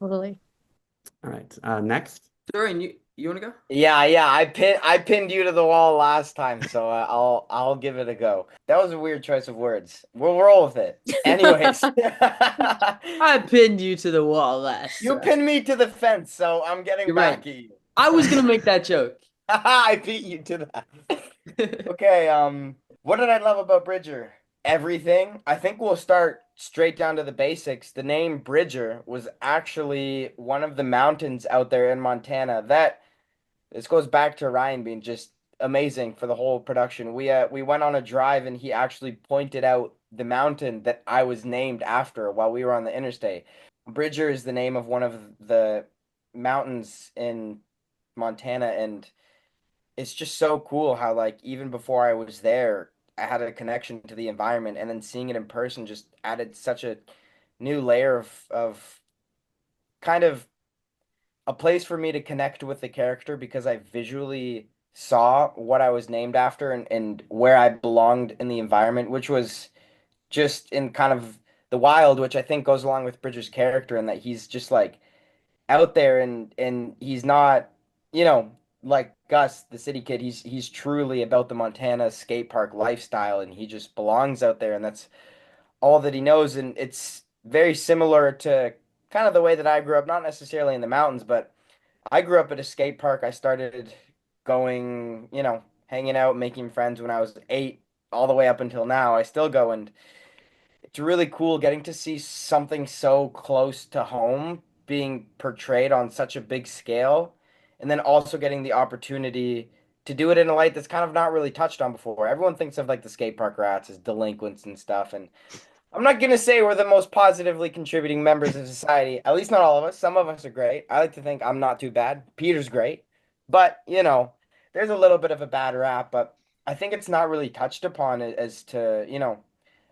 Totally. All right. Next. Dorian, you want to go? Yeah. I pinned you to the wall last time, so I'll give it a go. That was a weird choice of words. We'll roll with it. Anyways, I pinned you to the wall last you time. pinned me to the fence, so I'm getting You're right. back at you. I was gonna make that joke. I beat you to that. Okay, what did I love about Bridger? Everything. I think we'll start straight down to the basics. The name Bridger was actually one of the mountains out there in Montana that this goes back to Ryan being just amazing for the whole production. We went on a drive and he actually pointed out the mountain that I was named after while we were on the interstate. Bridger is the name of one of the mountains in Montana, and it's just so cool how like even before I was there, I had a connection to the environment, and then seeing it in person just added such a new layer of kind of a place for me to connect with the character because I visually saw what I was named after and where I belonged in the environment, which was just in kind of the wild, which I think goes along with Bridger's character in that he's just like out there and he's not, you know, like Gus, the city kid. He's truly about the Montana skate park lifestyle and he just belongs out there and that's all that he knows. And it's very similar to kind of the way that I grew up, not necessarily in the mountains, but I grew up at a skate park. I started going, hanging out, making friends when I was 8, all the way up until now. I still go, and it's really cool getting to see something so close to home being portrayed on such a big scale, and then also getting the opportunity to do it in a light that's kind of not really touched on before. Everyone thinks of like the skate park rats as delinquents and stuff, and I'm not gonna say we're the most positively contributing members of society. At least not all of us. Some of us are great. I like to think I'm not too bad. Peter's great. But, there's a little bit of a bad rap, but I think it's not really touched upon as to,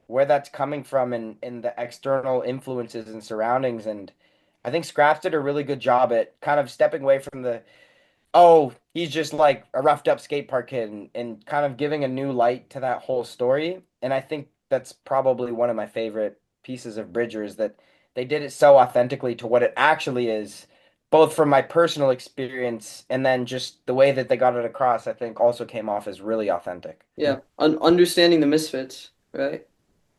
where that's coming from and the external influences and surroundings. And I think Scraps did a really good job at kind of stepping away from the, oh, he's just like a roughed up skate park kid and kind of giving a new light to that whole story. And I think that's probably one of my favorite pieces of Bridger is that they did it so authentically to what it actually is, both from my personal experience and then just the way that they got it across, I think also came off as really authentic. Yeah, understanding the misfits, right?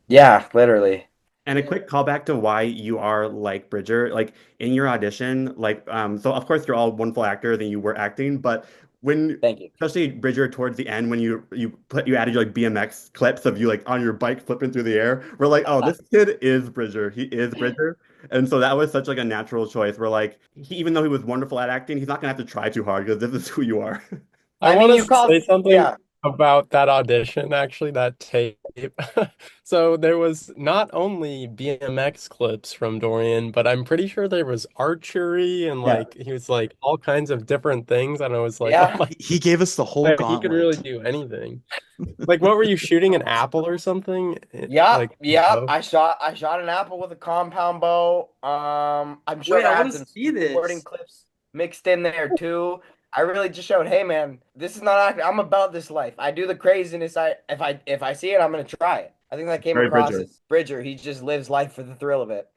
Yeah, literally. And a Yeah. quick callback to why you are like Bridger, like in your audition, so of course you're all wonderful actors and you were acting, but when, Thank you. especially Bridger towards the end, when you added your like BMX clips of you like on your bike flipping through the air, we're like, oh, this kid is Bridger, he is Bridger, and so that was such like a natural choice. We're like, even though he was wonderful at acting, he's not gonna have to try too hard because this is who you are. I I want mean, you to say called, something yeah. about that audition, actually, that tape. So there was not only BMX clips from Dorian, but I'm pretty sure there was archery and Yeah. like he was like all kinds of different things. And I was like, oh Yeah. my, He gave us the whole man, he could really gauntlet. do anything. Like, what were you shooting, an apple or something? Yep, Like, yep. oh. I shot an apple with a compound bow. I'm sure Wait, I I want had to some see skateboarding this. clips mixed in there too. I really just showed, hey man, this is not acting. I'm about this life. I do the craziness. If I see it, I'm gonna try it. I think that came Very across Bridger. as Bridger. He just lives life for the thrill of it.